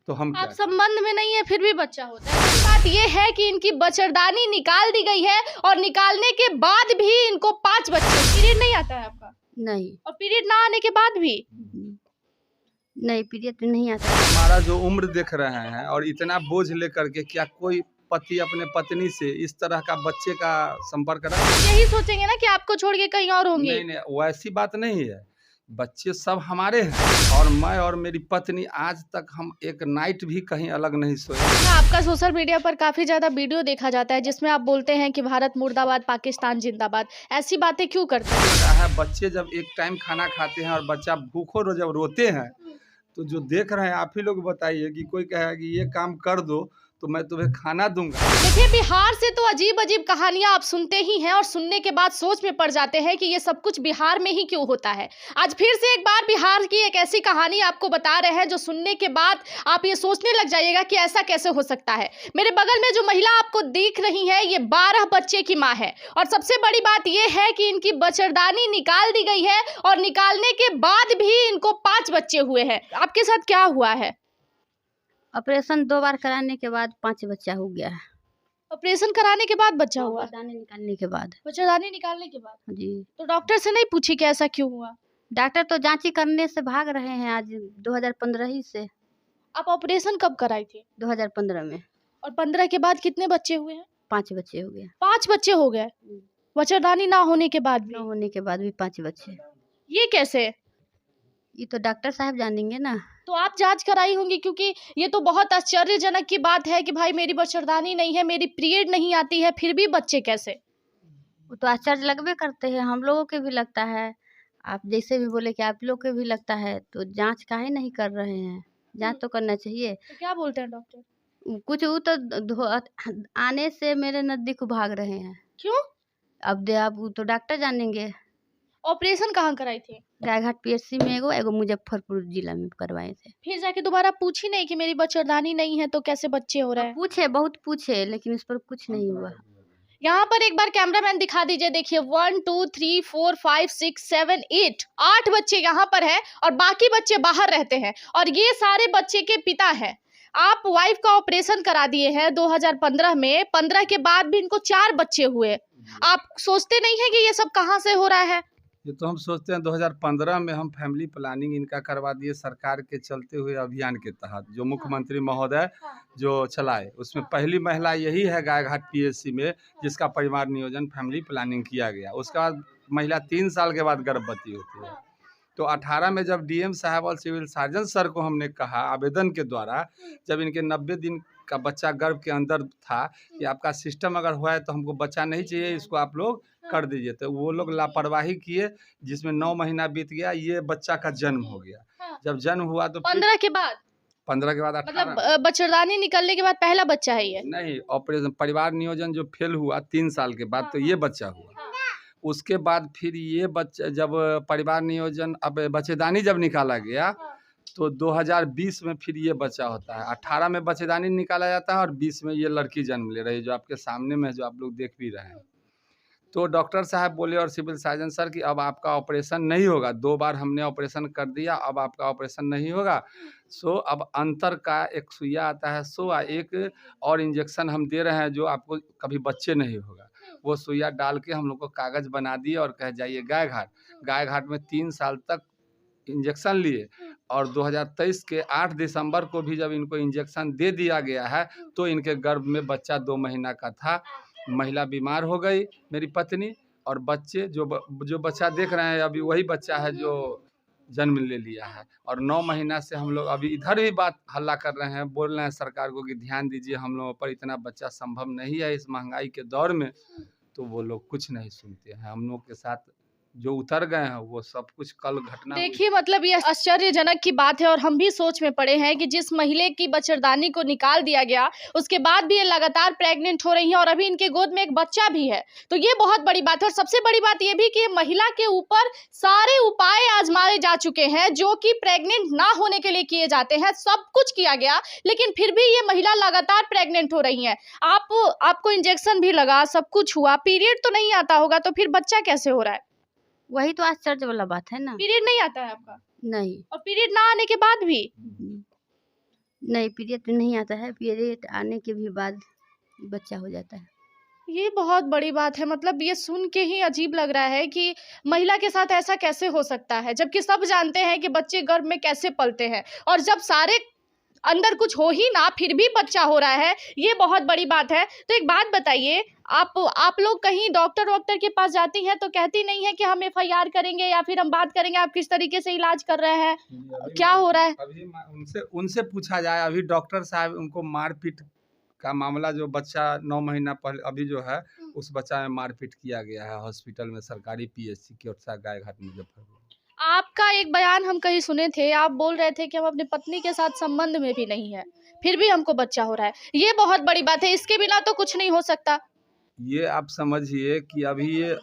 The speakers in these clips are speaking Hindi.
तो हम आप क्या संबंध में नहीं है फिर भी बच्चा होता है। बात ये है कि इनकी बच्चेदानी निकाल दी गई है और निकालने के बाद भी इनको 5 बच्चे। पीरियड नहीं आता है आपका? नहीं। और पीरियड ना आने के बाद भी? नहीं, पीरियड तो नहीं आता। हमारा जो उम्र देख रहे हैं और इतना बोझ लेकर के क्या कोई पति अपने पत्नी से इस तरह का बच्चे का संपर्क रख? यही सोचेंगे ना कि आपको छोड़ के कहीं और होंगे। नहीं नहीं, वैसी बात नहीं है। बच्चे सब हमारे हैं और मैं और मेरी पत्नी आज तक हम एक नाइट भी कहीं अलग नहीं सोए। आपका सोशल मीडिया पर काफी ज्यादा वीडियो देखा जाता है जिसमें आप बोलते हैं कि भारत मुर्दाबाद, पाकिस्तान जिंदाबाद। ऐसी बातें क्यों करते हैं? बच्चे जब एक टाइम खाना खाते हैं और बच्चा भूखो जब रोते हैं तो जो देख रहे हैं आप ही लोग बताइए कि कोई कहे कि ये काम कर दो तो मैं तुम्हें खाना दूंगा। देखिए, बिहार से तो अजीब अजीब कहानियां आप सुनते ही हैं और सुनने के बाद सोच में पड़ जाते हैं कि ये सब कुछ बिहार में ही क्यों होता है। आज फिर से एक बार बिहार की एक ऐसी कहानी आपको बता रहे हैं जो सुनने के बाद आप ये सोचने लग जाइएगा कि ऐसा कैसे हो सकता है। मेरे बगल में जो महिला आपको दिख रही है ये 12 बच्चे की माँ है और सबसे बड़ी बात ये है कि इनकी बच्चेदानी निकाल दी गई है और निकालने के बाद भी इनको 5 बच्चे हुए हैं। आपके साथ क्या हुआ है? ऑपरेशन 2 बार कराने के बाद 5 बच्चा हो गया है। ऑपरेशन कराने के बाद बच्चा हुआ? बच्चेदानी निकालने के बाद। बच्चेदानी निकालने के बाद? जी। तो डॉक्टर से नहीं पूछी कि ऐसा क्यों हुआ? डॉक्टर तो जांची करने से भाग रहे हैं आज 2015 ही से। आप ऑपरेशन कब कराई थी? 2015 में। और 15 के बाद कितने बच्चे हुए हैं? 5 बच्चे हो गए। 5 बच्चे हो गए बच्चेदानी ना होने के बाद भी? न होने के बाद भी 5 बच्चे। ये कैसे? ये तो डॉक्टर साहब जानेंगे ना। तो आप जांच कराई होंगी क्योंकि ये तो बहुत आश्चर्यजनक की बात है कि भाई मेरी बच्चेदानी नहीं है, मेरी पीरियड नहीं आती है, फिर भी बच्चे कैसे? वो तो आश्चर्य लगबे करते हैं, हम लोगों के भी लगता है। आप जैसे भी बोले कि आप लोग के भी लगता है तो जांच काहे नहीं कर रहे हैं? जांच तो करना चाहिए। तो क्या बोलते हैं डॉक्टर? कुछ वो तो आने से मेरे नजदीक भाग रहे हैं। क्यों? अब वो तो डॉक्टर जानेंगे। ऑपरेशन कहाँ कराई थी? गायघाट पीएचसी में एगो मुजफ्फरपुर जिला में करवाए थे। फिर जाके दोबारा पूछी नहीं कि मेरी बच्चेदानी नहीं है तो कैसे बच्चे हो रहे हैं? पूछे, बहुत पूछे, लेकिन इस पर कुछ नहीं हुआ। यहाँ पर एक बार कैमरामैन दिखा दीजिए। देखिए 1 2 3 4 5 6 7 8 बच्चे यहाँ पर हैं और बाकी बच्चे बाहर रहते हैं और ये सारे बच्चे के पिता हैं। आप वाइफ का ऑपरेशन करा दिए हैं 2015 में, 15 के बाद भी इनको 4 बच्चे हुए। आप सोचते नहीं है कि ये सब कहाँ से हो रहा है? ये तो हम सोचते हैं 2015 में हम फैमिली प्लानिंग इनका करवा दिए सरकार के चलते हुए अभियान के तहत जो मुख्यमंत्री महोदय जो चलाए उसमें पहली महिला यही है गायघाट पीएचसी में जिसका परिवार नियोजन फैमिली प्लानिंग किया गया। उसके बाद महिला 3 साल के बाद गर्भवती होती है। तो 18 में जब डीएम साहब और सिविल सर्जन सर को हमने कहा आवेदन के द्वारा, जब इनके 90 दिन का बच्चा गर्भ के अंदर था कि आपका सिस्टम अगर हुआ है तो हमको बच्चा नहीं चाहिए, इसको आप लोग कर दीजिए, तो वो लोग लापरवाही किए जिसमें 9 महीना बीत गया, ये बच्चा का जन्म हो गया। जब जन्म हुआ तो 15 के बाद 15 के बाद 18 मतलब बच्चेदानी निकलने के बाद पहला बच्चा है ये? नहीं, ऑपरेशन परिवार नियोजन जो फेल हुआ 3 साल के बाद तो ये बच्चा हुआ। उसके बाद फिर ये बच्चा जब परिवार नियोजन अब बच्चेदानी जब निकाला गया तो 2020 में फिर ये बच्चा होता है। 18 में बच्चेदानी निकाला जाता है और 20 में ये लड़की जन्म ले रही है जो आपके सामने में है, जो आप लोग देख भी रहे हैं। तो डॉक्टर साहब बोले और सिविल सर्जन सर कि अब आपका ऑपरेशन नहीं होगा, 2 बार हमने ऑपरेशन कर दिया, अब आपका ऑपरेशन नहीं होगा। सो अब अंतर का एक सुइया आता है, सो एक और इंजेक्शन हम दे रहे हैं जो आपको कभी बच्चे नहीं होगा। वो सुइया डाल के हम लोग को कागज़ बना दिए और कह जाइए गायघाट। गायघाट में 3 साल तक इंजेक्शन लिए और 2023 के 8 दिसंबर को भी जब इनको इंजेक्शन दे दिया गया है तो इनके गर्भ में बच्चा 2 महीना का था। महिला बीमार हो गई मेरी पत्नी और बच्चे जो बच्चा देख रहे हैं अभी वही बच्चा है जो जन्म ले लिया है। और 9 महीना से हम लोग अभी इधर भी बात हल्ला कर रहे हैं, बोल रहे हैं सरकार को कि ध्यान दीजिए हम लोगों पर, इतना बच्चा संभव नहीं है इस महंगाई के दौर में। तो वो लोग कुछ नहीं सुनते हैं। हम लोग के साथ जो उतर गए हैं वो सब कुछ कल घटना। देखिए मतलब ये आश्चर्यजनक की बात है और हम भी सोच में पड़े हैं कि जिस महिला की बच्चेदानी को निकाल दिया गया उसके बाद भी ये लगातार प्रेग्नेंट हो रही हैं और अभी इनके गोद में एक बच्चा भी है। तो ये बहुत बड़ी बात है और सबसे बड़ी बात ये भी कि महिला के ऊपर सारे उपाय आजमाए जा चुके हैं जो कि प्रेग्नेंट ना होने के लिए किए जाते हैं। सब कुछ किया गया लेकिन फिर भी ये महिला लगातार प्रेग्नेंट हो रही है। आपको इंजेक्शन भी लगा, सब कुछ हुआ, पीरियड तो नहीं आता होगा, तो फिर बच्चा कैसे हो रहा है? वही तो आश्चर्य वाला बात है ना। पीरियड नहीं आता है आपका? नहीं। और पीरियड ना आने के बाद भी? नहीं, पीरियड तो नहीं आता है, पीरियड आने के भी बाद बच्चा हो जाता है। ये बहुत बड़ी बात है। मतलब ये सुन के ही अजीब लग रहा है कि महिला के साथ ऐसा कैसे हो सकता है, जबकि सब जानते हैं कि बच्चे गर्भ में कैसे पलते हैं, और जब सारे अंदर कुछ हो ही ना फिर भी बच्चा हो रहा है, ये बहुत बड़ी बात है। तो एक बात बताइए, आप लोग कहीं डॉक्टर वॉक्टर के पास जाती हैं तो कहती नहीं है कि हम एफआईआर करेंगे या फिर हम बात करेंगे आप किस तरीके से इलाज कर रहे हैं, क्या हो रहा है? अभी उनसे उनसे पूछा जाए, अभी डॉक्टर साहब उनको मारपीट का मामला, जो बच्चा 9 महीना पहले अभी जो है उस बच्चा में मारपीट किया गया है हॉस्पिटल में, सरकारी पीएचसी की ओर से गायघाट मुजफ्फरपुर। आपका एक बयान हम कहीं सुने थे, आप बोल रहे थे कि हम अपनी पत्नी के साथ संबंध में भी नहीं है, फिर भी हमको बच्चा हो रहा है। ये बहुत बड़ी बात है, इसके बिना तो कुछ नहीं हो सकता। ये आप समझिए कि अभी ये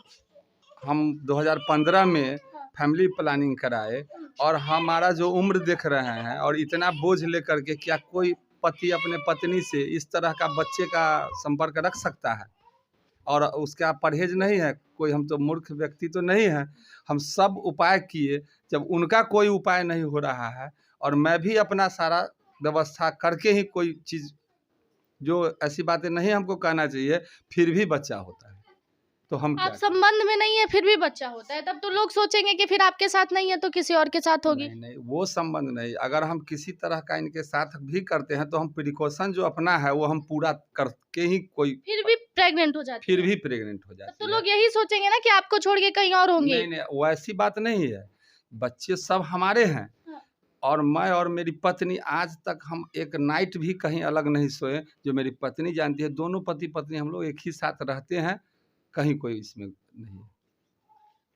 हम 2015 में फैमिली प्लानिंग कराए, और हमारा जो उम्र देख रहे हैं, और इतना बोझ लेकर के क्या कोई पति अपने पत्नी से इस तरह का बच्चे का संपर्क रख सकता है? और उसका परहेज नहीं है कोई, हम तो मूर्ख व्यक्ति तो नहीं है। हम सब उपाय किए, जब उनका कोई उपाय नहीं हो रहा है, और मैं भी अपना सारा व्यवस्था करके ही कोई चीज़, जो ऐसी बातें नहीं हमको कहना चाहिए, फिर भी बच्चा होता है, तो हम क्या आप संबंध में नहीं है फिर भी बच्चा होता है, तब तो लोग सोचेंगे कि फिर आपके साथ नहीं है तो किसी और के साथ होगी। नहीं, वो संबंध नहीं। अगर हम किसी तरह का इनके साथ भी करते हैं तो हम प्रिकॉशन जो अपना है वो हम पूरा करके ही कोई फिर भी प्रेग्नेंट हो जाती फिर है। भी प्रेग्नेंट हो तब जाती तो है। लोग यही सोचेंगे ना कि आपको छोड़ के कहीं और होंगे। नहीं नहीं, वैसी बात नहीं है, बच्चे सब हमारे हैं। हाँ। और मैं और मेरी पत्नी आज तक हम एक नाइट भी कहीं अलग नहीं सोए, जो मेरी पत्नी जानती है। दोनों पति पत्नी हम लोग एक ही साथ रहते हैं, कहीं कोई इसमें नहीं है।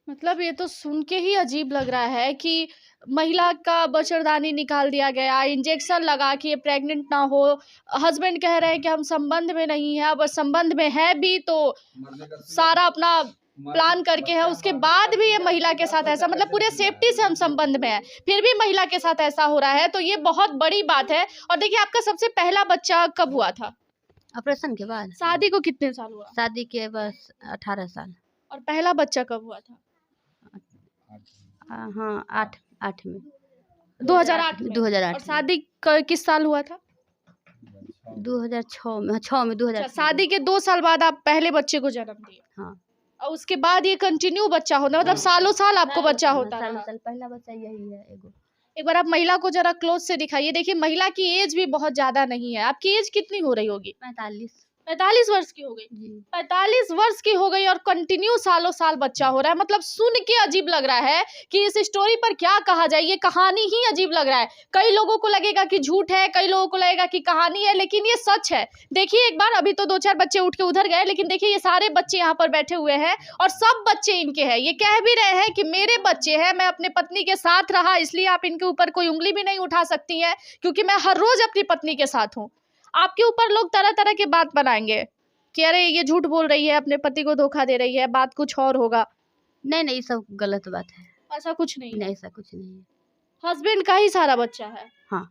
मतलब ये तो सुन के ही अजीब लग रहा है कि महिला का बच्चेदानी निकाल दिया गया, इंजेक्शन लगा के ये प्रेग्नेंट ना हो। हस्बैंड कह रहे हैं कि हम संबंध में नहीं है, अब संबंध में है भी तो सारा अपना प्लान करके है, उसके बाद भी ये महिला के साथ ऐसा, मतलब पूरे सेफ्टी से हम संबंध में है, फिर भी महिला के साथ ऐसा हो रहा है, तो ये बहुत बड़ी बात है। और देखिए, आपका सबसे पहला बच्चा कब हुआ था? ऑपरेशन के बाद। शादी को कितने साल हुआ? शादी के बस 18 साल। और पहला बच्चा कब हुआ था? हाँ, 8 में। 2008 में। 2008 और शादी किस साल हुआ था? 2006 में। 6 में 2006। शादी के 2 साल बाद आप पहले बच्चे को जन्म दिए। हाँ। और उसके बाद ये कंटिन्यू बच्चा होना, मतलब सालों साल आपको बच्चा होता साल रहा। साल पहला बच्चा यही है एगो। एक बार आप महिला को जरा क्लोज से दिखाइए। देखिए, महिला की एज भी बहुत ज्यादा नहीं है। आपकी एज कितनी हो रही होगी? 45 45 वर्ष की हो गई। जी। 45 वर्ष की हो गई और कंटिन्यू सालों साल बच्चा हो रहा है। मतलब सुन के अजीब लग रहा है कि इस स्टोरी पर क्या कहा जाए, ये कहानी ही अजीब लग रहा है। कई लोगों को लगेगा कि झूठ है, कई लोगों को लगेगा कि कहानी है, लेकिन ये सच है। देखिए एक बार, अभी तो 2-4 बच्चे उठ के उधर गए, लेकिन देखिए ये सारे बच्चे यहाँ पर बैठे हुए हैं और सब बच्चे इनके हैं। ये कह भी रहे हैं कि मेरे बच्चे हैं, मैं अपने पत्नी के साथ रहा, इसलिए आप इनके ऊपर कोई उंगली भी नहीं उठा सकती हैं, क्योंकि मैं हर रोज अपनी पत्नी के साथ हूँ। आपके ऊपर लोग तरह तरह की बात बनाएंगे कि अरे ये झूठ बोल रही है, अपने पति को धोखा दे रही है, बात कुछ और होगा। नहीं नहीं, ये सब गलत बात है। ऐसा कुछ नहीं है। नहीं, ऐसा कुछ नहीं है। हस्बैंड का ही सारा बच्चा है? हाँ,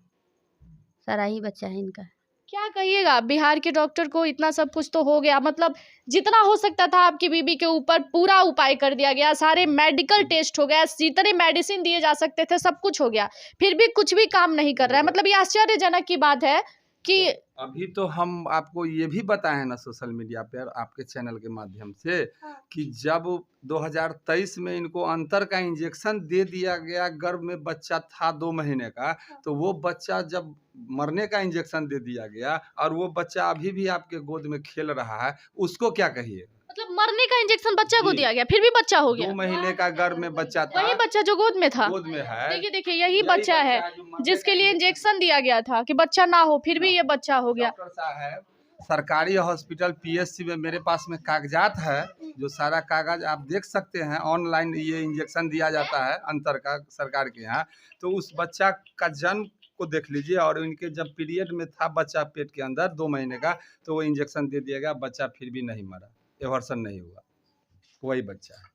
सारा ही बच्चा है इनका। क्या कहिएगा, बिहार के डॉक्टर को इतना सब कुछ तो हो गया, मतलब जितना हो सकता था आपकी बीबी के ऊपर पूरा उपाय कर दिया गया, सारे मेडिकल टेस्ट हो गया, जितने मेडिसिन दिए जा सकते थे सब कुछ हो गया, फिर भी कुछ भी काम नहीं कर रहा है। मतलब ये आश्चर्यजनक की बात है कि अभी तो हम आपको ये भी बताए हैं ना सोशल मीडिया पर, आपके चैनल के माध्यम से, कि जब 2023 में इनको अंतर का इंजेक्शन दे दिया गया, गर्भ में बच्चा था 2 महीने का, तो वो बच्चा जब मरने का इंजेक्शन दे दिया गया और वो बच्चा अभी भी आपके गोद में खेल रहा है, उसको क्या कहिए? मतलब मरने का इंजेक्शन बच्चा को जी। दिया गया, फिर भी बच्चा हो गया। 2 महीने का गर्भ में बच्चा था, वही बच्चा जो गोद में था। गोद में है। देखिए देखिए, यही बच्चा है जो मरने जिसके का लिए इंजेक्शन दिया गया था कि बच्चा ना हो, फिर भी ये बच्चा हो गया। डॉक्टर साहब, सरकारी हॉस्पिटल पीएचसी में मेरे पास में कागजात है, जो सारा कागज आप देख सकते हैं। ऑनलाइन ये इंजेक्शन दिया जाता है अंतर का सरकार के यहाँ। तो उस बच्चा का जन्म को देख लीजिए, और इनके जब पीरियड में था बच्चा पेट के अंदर 2 महीने का, तो वो इंजेक्शन दे दिया गया, बच्चा फिर भी नहीं मरा, एवर्सन नहीं हुआ, वही बच्चा है।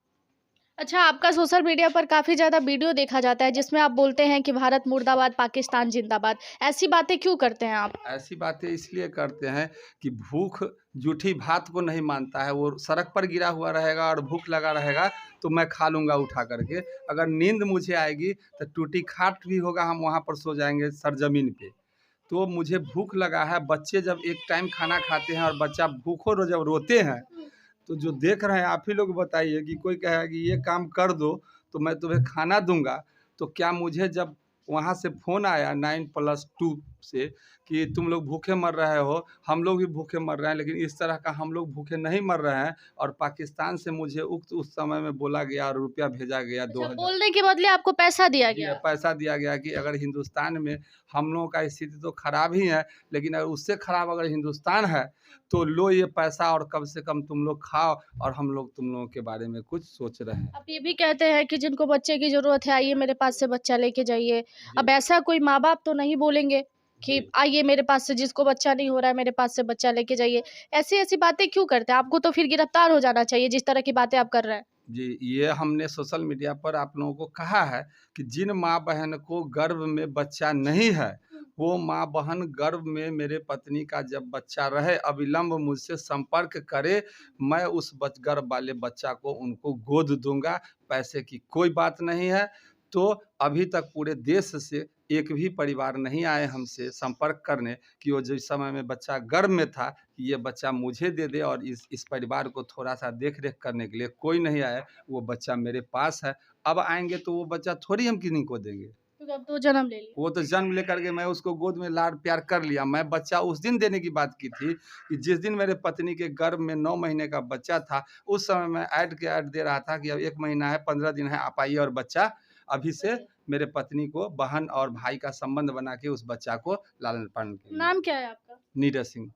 अच्छा, आपका सोशल मीडिया पर काफ़ी ज़्यादा वीडियो देखा जाता है जिसमें आप बोलते हैं कि भारत मुर्दाबाद, पाकिस्तान जिंदाबाद। ऐसी बातें क्यों करते हैं आप? ऐसी बातें इसलिए करते हैं कि भूख जूठी भात को नहीं मानता है। वो सड़क पर गिरा हुआ रहेगा और भूख लगा रहेगा तो मैं खा लूँगा उठा करके। अगर नींद मुझे आएगी तो टूटी खाट भी होगा, हम वहाँ पर सो जाएंगे सरजमीन पे। तो मुझे भूख लगा है। बच्चे जब एक टाइम खाना खाते हैं और बच्चा भूखो जब रोते हैं, तो जो देख रहे हैं आप ही लोग बताइए कि कोई कहे कि ये काम कर दो तो मैं तुम्हें खाना दूंगा, तो क्या मुझे जब वहाँ से फ़ोन आया 9+2 से कि तुम लोग भूखे मर रहे हो, हम लोग भी भूखे मर रहे हैं, लेकिन इस तरह का हम लोग भूखे नहीं मर रहे हैं, और पाकिस्तान से मुझे उस समय में बोला गया और रुपया भेजा गया अच्छा, 2000। बोलने के बदले आपको पैसा दिया जी, गया। पैसा दिया गया कि अगर हिंदुस्तान में हम लोगों का स्थिति तो खराब ही है, लेकिन अगर उससे खराब अगर हिंदुस्तान है तो लो ये पैसा और कम से कम तुम लोग खाओ, और हम लोग तुम लोगों के बारे में कुछ सोच रहे हैं। आप ये भी कहते हैं कि जिनको बच्चे की ज़रूरत है, आइए मेरे पास से बच्चा लेके जाइए। अब ऐसा कोई माँ-बाप तो नहीं बोलेंगे कि जी। आइए मेरे पास से, जिसको बच्चा नहीं हो रहा है मेरे पास से बच्चा लेके जाइए। ऐसी-ऐसी बातें क्यों करते हैं? आपको तो फिर गिरफ्तार हो जाना चाहिए जिस तरह की बातें आप कर रहे हैं। जी, ये हमने सोशल मीडिया पर आप लोगों को कहा है कि जिन माँ बहन को गर्भ में बच्चा नहीं है, वो माँ बहन गर्भ में मेरे पत्नी का जब बच्चा रहे अविलंब मुझसे संपर्क करे, मैं उस गर्भ वाले बच्चा को उनको गोद दूंगा, पैसे की कोई बात नहीं है। तो अभी तक पूरे देश से एक भी परिवार नहीं आए हमसे संपर्क करने कि वो जिस समय में बच्चा गर्भ में था कि ये बच्चा मुझे दे दे, और इस परिवार को थोड़ा-सा देख-रेख करने के लिए कोई नहीं आया। वो बच्चा मेरे पास है। अब आएँगे तो वो बच्चा थोड़ी हम किन्हीं को देंगे। क्योंकि अब तो जन्म ले लिया। वो तो जन्म लेकर के मैं उसको गोद में लाड-प्यार कर लिया। मैं बच्चा उस दिन देने की बात की थी कि जिस दिन मेरे पत्नी के गर्भ में 9 महीने का बच्चा था, उस समय मैं ऐड के ऐड दे रहा था कि अब 1 महीना है, 15 दिन है, आप आइए और बच्चा अभी से मेरे पत्नी को बहन और भाई का संबंध बना के उस बच्चा को लालन-पालन कीजिए। नाम क्या है आपका? नीरज सिंह।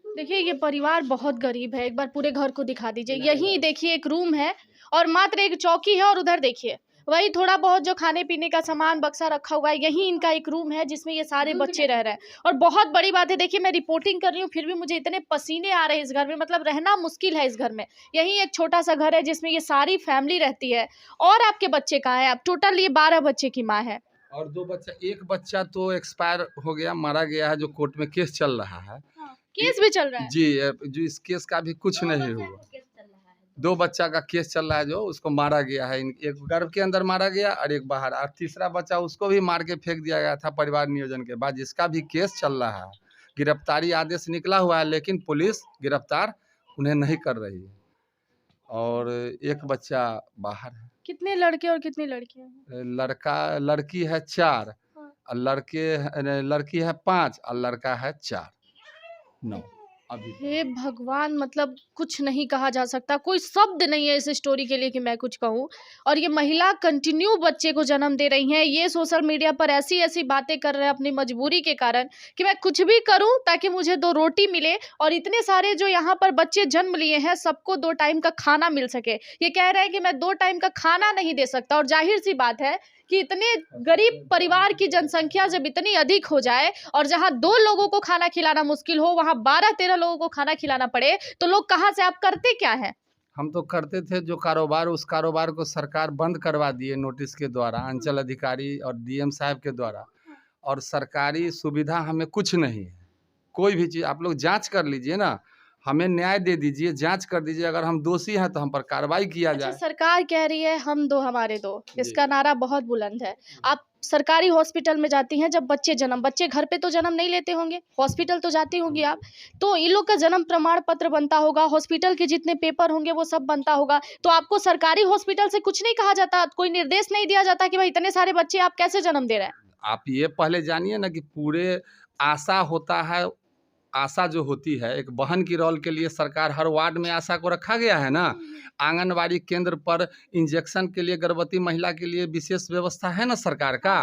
देखिए, ये परिवार बहुत गरीब है। एक बार पूरे घर को दिखा दीजिए। यहीं देखिए एक रूम है और मात्र एक चौकी है, और उधर देखिए वही थोड़ा बहुत जो खाने-पीने का सामान बक्सा रखा हुआ है, यही इनका एक रूम है जिसमें ये सारे बच्चे रह रहे हैं। और बहुत बड़ी बात है, देखिए मैं रिपोर्टिंग कर रही हूँ फिर भी मुझे इतने पसीने आ रहे हैं इस घर में, मतलब रहना मुश्किल है इस घर में। यही एक छोटा-सा घर है जिसमें ये सारी फैमिली रहती है। और आपके बच्चे कहाँ हैं? आप टोटल ये 12 बच्चे की माँ हैं। और 2 बच्चा, एक बच्चा तो एक्सपायर हो गया, मारा गया है, जो कोर्ट में केस चल रहा है। केस भी चल रहा है? जी, जो इस केस का भी कुछ नहीं हुआ। 2 बच्चा का केस चल रहा है, जो उसको मारा गया है। एक गर्भ के अंदर मारा गया और एक बाहर, और तीसरा बच्चा उसको भी मार के फेंक दिया गया था परिवार नियोजन के बाद, जिसका भी केस चल रहा है। गिरफ्तारी आदेश निकला हुआ है, लेकिन पुलिस गिरफ्तार उन्हें नहीं कर रही है। और एक बच्चा बाहर है। कितने लड़के और कितनी लड़कियाँ हैं? लड़की है 4 हाँ। और लड़की है 5 और लड़का है 4, 9 अभी। हे भगवान! मतलब कुछ नहीं कहा जा सकता, कोई शब्द नहीं है इस स्टोरी के लिए कि मैं कुछ कहूँ। और ये महिला कंटिन्यू बच्चे को जन्म दे रही हैं। ये सोशल मीडिया पर ऐसी-ऐसी बातें कर रहे हैं अपनी मजबूरी के कारण कि मैं कुछ भी करूँ ताकि मुझे 2 रोटी मिले, और इतने सारे जो यहाँ पर बच्चे जन्म लिए हैं सबको 2 टाइम का खाना मिल सके। ये कह रहे हैं कि मैं 2 टाइम का खाना नहीं दे सकता, और ज़ाहिर-सी बात है कि इतने गरीब परिवार की जनसंख्या जब इतनी अधिक हो जाए और जहाँ 2 लोगों को खाना खिलाना मुश्किल हो, वहाँ 12-13 लोगों को खाना खिलाना पड़े, तो लोग कहाँ से, आप करते क्या हैं? हम तो करते थे जो कारोबार, उस कारोबार को सरकार बंद करवा दिए नोटिस के द्वारा, अंचल अधिकारी और डीएम साहब के द्वारा। और सरकारी सुविधा हमें कुछ नहीं है। कोई भी चीज़ आप लोग जाँच कर लीजिए ना, हमें न्याय दे दीजिए, जाँच कर दीजिए, अगर हम दोषी हैं तो हम पर कार्रवाई किया अच्छा, जाए। सरकार कह रही है हम दो हमारे दो, जी। इसका नारा बहुत बुलंद है। आप सरकारी हॉस्पिटल में जाती हैं जब बच्चे घर पे तो जन्म नहीं लेते होंगे, हॉस्पिटल तो जाती होंगी आप, तो इन लोग का जन्म प्रमाण पत्र बनता होगा, हॉस्पिटल के जितने पेपर होंगे वो सब बनता होगा, तो आपको सरकारी हॉस्पिटल से कुछ नहीं कहा जाता, कोई निर्देश नहीं दिया जाता कि भाई इतने सारे बच्चे आप कैसे जन्म दे रहे हैं? आप ये पहले जानिए ना कि पूरे आशा होता है, आशा जो होती है एक बहन की रोल के लिए सरकार हर वार्ड में आशा को रखा गया है ना। आंगनवाड़ी केंद्र पर इंजेक्शन के लिए गर्भवती महिला के लिए विशेष व्यवस्था है ना सरकार का।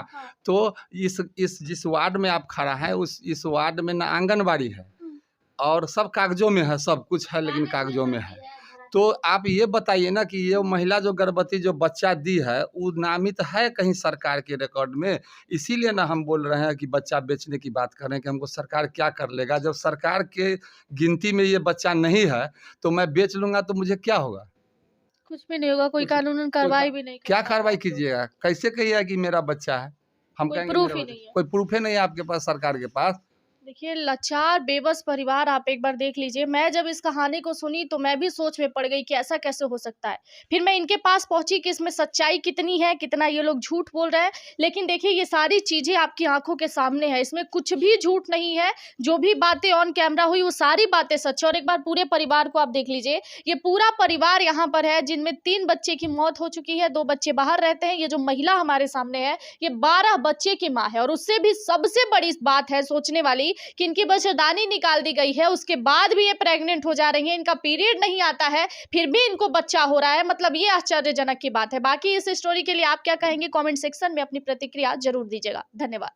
तो इस जिस वार्ड में आप खड़ा है इस वार्ड में ना आंगनवाड़ी है, और सब कागजों में है, सब कुछ है लेकिन कागजों में है। तो आप ये बताइए ना कि ये महिला जो गर्भवती जो बच्चा दी है वो नामित है कहीं सरकार के रिकॉर्ड में? इसीलिए ना हम बोल रहे हैं कि बच्चा बेचने की बात कर रहे हैं कि हमको सरकार क्या कर लेगा। जब सरकार के गिनती में ये बच्चा नहीं है तो मैं बेच लूँगा तो मुझे क्या होगा? कुछ भी नहीं होगा, कोई कानूनन कार्रवाई भी नहीं क्या करेगा। कार्रवाई कीजिएगा? कैसे कहिएगा कि मेरा बच्चा है? हम कोई कहेंगे प्रूफ मेरा ही बच्चा, नहीं है। कोई प्रूफ ही नहीं है आपके पास, सरकार के पास। देखिए, लाचार बेबस परिवार आप एक बार देख लीजिए। मैं जब इस कहानी को सुनी तो मैं भी सोच में पड़ गई कि ऐसा कैसे हो सकता है। फिर मैं इनके पास पहुंची कि इसमें सच्चाई कितनी है, कितना ये लोग झूठ बोल रहे हैं। लेकिन देखिए, ये सारी चीजें आपकी आंखों के सामने है, इसमें कुछ भी झूठ नहीं है। जो भी बातें ऑन कैमरा हुई वो सारी बातें सच है। और एक बार पूरे परिवार को आप देख लीजिए, ये पूरा परिवार यहाँ पर है जिनमें 3 बच्चे की मौत हो चुकी है, 2 बच्चे बाहर रहते हैं। ये जो महिला हमारे सामने है, ये 12 बच्चे की माँ है। और उससे भी सबसे बड़ी बात है सोचने वाली कि इनकी बच्चेदानी निकाल दी गई है, उसके बाद भी ये प्रेग्नेंट हो जा रही हैं, इनका पीरियड नहीं आता है, फिर भी इनको बच्चा हो रहा है। मतलब ये आश्चर्यजनक की बात है। बाकी इस स्टोरी के लिए आप क्या कहेंगे, कमेंट सेक्शन में अपनी प्रतिक्रिया जरूर दीजिएगा। धन्यवाद।